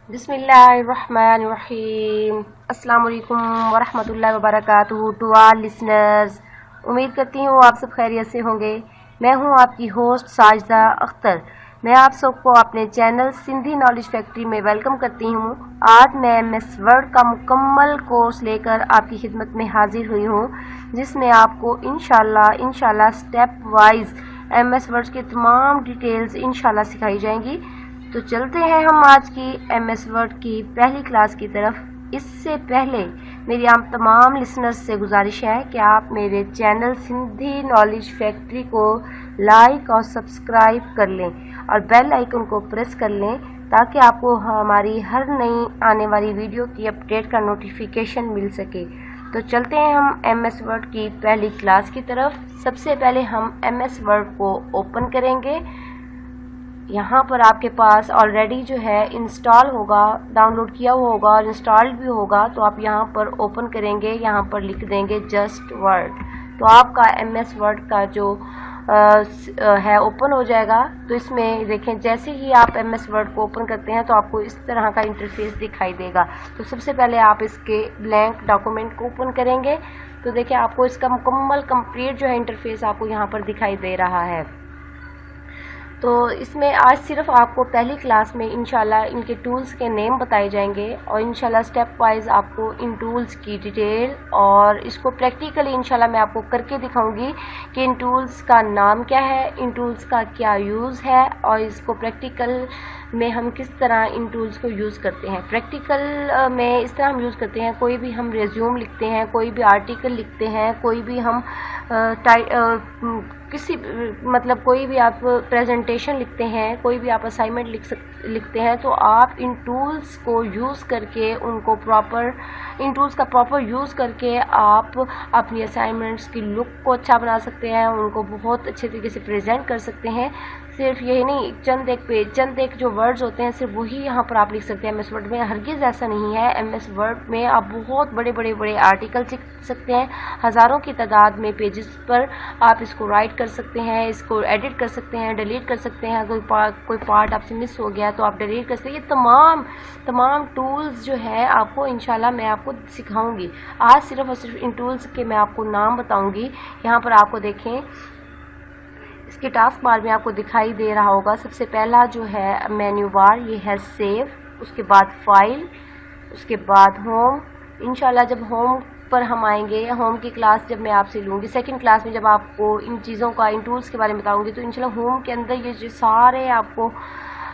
बिस्मिल्लाहिर्रहमानिर्रहीम। अस्सलाम वालेकुम वरहमतुल्लाहि वबरकातुहू टू ऑल लिसनर्स। उम्मीद करती हूँ आप सब खैरियत से होंगे। मैं हूँ आपकी होस्ट साजिदा अख्तर। मैं आप सबको अपने चैनल सिंधी नॉलेज फैक्ट्री में वेलकम करती हूँ। आज मैं MS वर्ड का मुकम्मल कोर्स लेकर आपकी खिदमत में हाजिर हुई हूँ, जिसमें आपको इंशाल्लाह स्टेप वाइज MS वर्ड की तमाम डिटेल्स इंशाल्लाह सिखाई जाएंगी। तो चलते हैं हम आज की MS वर्ड की पहली क्लास की तरफ। इससे पहले मेरी आप तमाम लिसनर्स से गुजारिश है कि आप मेरे चैनल सिंधी नॉलेज फैक्ट्री को लाइक और सब्सक्राइब कर लें और बेल आइकन को प्रेस कर लें, ताकि आपको हमारी हर नई आने वाली वीडियो की अपडेट का नोटिफिकेशन मिल सके। तो चलते हैं हम MS वर्ड की पहली क्लास की तरफ। सबसे पहले हम MS वर्ड को ओपन करेंगे। यहाँ पर आपके पास ऑलरेडी जो है इंस्टॉल होगा, डाउनलोड किया हुआ होगा और इंस्टॉल्ड भी होगा। तो आप यहाँ पर ओपन करेंगे, यहाँ पर लिख देंगे जस्ट वर्ड, तो आपका MS वर्ड का जो है ओपन हो जाएगा। तो इसमें देखें, जैसे ही आप MS वर्ड को ओपन करते हैं तो आपको इस तरह का इंटरफेस दिखाई देगा। तो सबसे पहले आप इसके ब्लैंक डॉक्यूमेंट को ओपन करेंगे तो देखिए आपको इसका मुकम्मल कंप्लीट जो है इंटरफेस आपको यहाँ पर दिखाई दे रहा है। तो इसमें आज सिर्फ आपको पहली क्लास में इंशाल्लाह इनके टूल्स के नेम बताए जाएंगे और इंशाल्लाह स्टेप वाइज आपको इन टूल्स की डिटेल और इसको प्रैक्टिकली इंशाल्लाह मैं आपको करके दिखाऊंगी कि इन टूल्स का नाम क्या है, इन टूल्स का क्या यूज़ है और इसको प्रैक्टिकल में हम किस तरह इन टूल्स को यूज़ करते हैं। प्रैक्टिकल में इस तरह हम यूज़ करते हैं, कोई भी हम रिज्यूम लिखते हैं, कोई भी आर्टिकल लिखते हैं, कोई भी हम कोई भी आप प्रेजेंटेशन लिखते हैं, कोई भी आप असाइनमेंट लिखते हैं, तो आप इन टूल्स को यूज़ करके इन टूल्स का प्रॉपर यूज़ करके आप अपनी असाइनमेंट्स की लुक को अच्छा बना सकते हैं, उनको बहुत अच्छे तरीके से प्रेजेंट कर सकते हैं। सिर्फ यही नहीं, चंद एक जो वर्ड्स होते हैं सिर्फ वही यहाँ पर आप लिख सकते हैं। MS वर्ड में हरगिज़ ऐसा नहीं है। MS वर्ड में आप बहुत बड़े आर्टिकल लिख सकते हैं, हज़ारों की तादाद में पेजेस पर आप इसको राइट कर सकते हैं, इसको एडिट कर सकते हैं, डिलीट कर सकते हैं। कोई पार्ट आपसे मिस हो गया तो आप डिलीट कर सकते हैं। ये तमाम टूल्स जो है आपको इंशाल्लाह मैं आपको सिखाऊंगी। आज सिर्फ और सिर्फ इन टूल्स के मैं आपको नाम बताऊंगी। यहाँ पर आपको देखें, इसके टास्क बार में आपको दिखाई दे रहा होगा। सबसे पहला जो है मेन्यू बार, ये है सेव, उसके बाद फाइल, उसके बाद होम। इंशाल्लाह जब होम पर हम आएंगे, होम की क्लास जब मैं आपसे लूँगी, सेकंड क्लास में जब आपको इन चीज़ों का, इन टूल्स के बारे में बताऊँगी, तो इंशाल्लाह होम के अंदर ये जो सारे आपको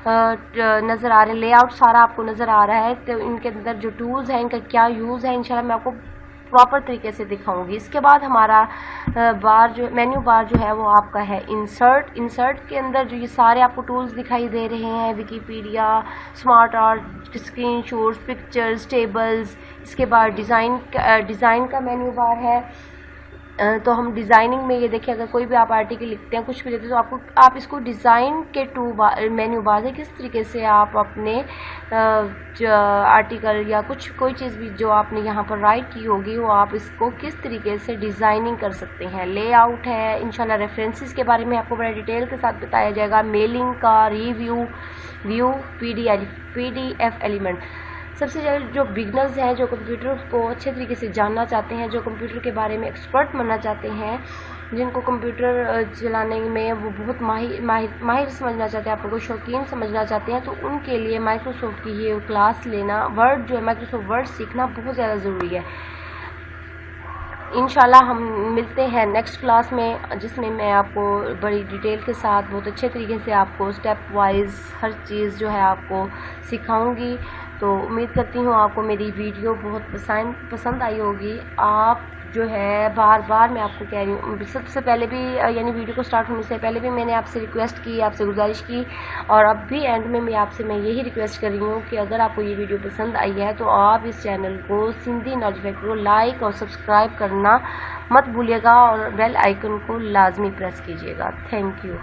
नज़र आ रहे हैं, लेआउट सारा आपको नज़र आ रहा है। तो इनके अंदर जो टूल्स हैं, इनका क्या यूज़ है, इंशाल्लाह मैं आपको प्रॉपर तरीके से दिखाऊंगी। इसके बाद हमारा मेन्यू बार जो है वो आपका है इंसर्ट के अंदर जो ये सारे आपको टूल्स दिखाई दे रहे हैं, Wikipedia, smart art, screenshots, pictures, tables. इसके बाद डिज़ाइन का मेन्यू बार है। तो हम डिज़ाइनिंग में ये देखिए, अगर कोई भी आप आर्टिकल लिखते हैं, कुछ भी लिखते हैं, तो आप इसको डिज़ाइन के मेन्यू बार से किस तरीके से आप अपने आर्टिकल या कोई चीज़ भी जो आपने यहाँ पर राइट की होगी वो आप इसको किस तरीके से डिज़ाइनिंग कर सकते हैं। लेआउट है, इंशाल्लाह रेफरेंसेस के बारे में आपको बड़ा डिटेल के साथ बताया जाएगा। मेलिंग का व्यू, PDF एलिमेंट। सबसे ज़्यादा जो बिगनर्स हैं, जो कंप्यूटर को अच्छे तरीके से जानना चाहते हैं, जो कंप्यूटर के बारे में एक्सपर्ट बनना चाहते हैं, जिनको कंप्यूटर चलाने में वो बहुत माहिर समझना चाहते हैं, आप लोगों को शौकीन समझना चाहते हैं, तो उनके लिए माइक्रोसॉफ्ट की ये क्लास लेना, वर्ड जो है माइक्रोसॉफ्ट वर्ड सीखना बहुत ज़्यादा ज़रूरी है। इंशाल्लाह हम मिलते हैं नेक्स्ट क्लास में, जिसमें मैं आपको बड़ी डिटेल के साथ बहुत अच्छे तरीके से आपको स्टेप वाइज हर चीज़ जो है आपको सिखाऊंगी। तो उम्मीद करती हूँ आपको मेरी वीडियो बहुत पसंद आई होगी। आप जो है बार मैं आपको कह रही हूँ, सबसे पहले भी यानी वीडियो को स्टार्ट होने से पहले भी मैंने आपसे रिक्वेस्ट की, आपसे गुजारिश की, और अब भी एंड में मैं यही रिक्वेस्ट कर रही हूँ कि अगर आपको ये वीडियो पसंद आई है तो आप इस चैनल को सिंधी नॉलेज फैक्ट्री को लाइक और सब्सक्राइब करना मत भूलिएगा और बेल आइकन को लाजमी प्रेस कीजिएगा। Thank you.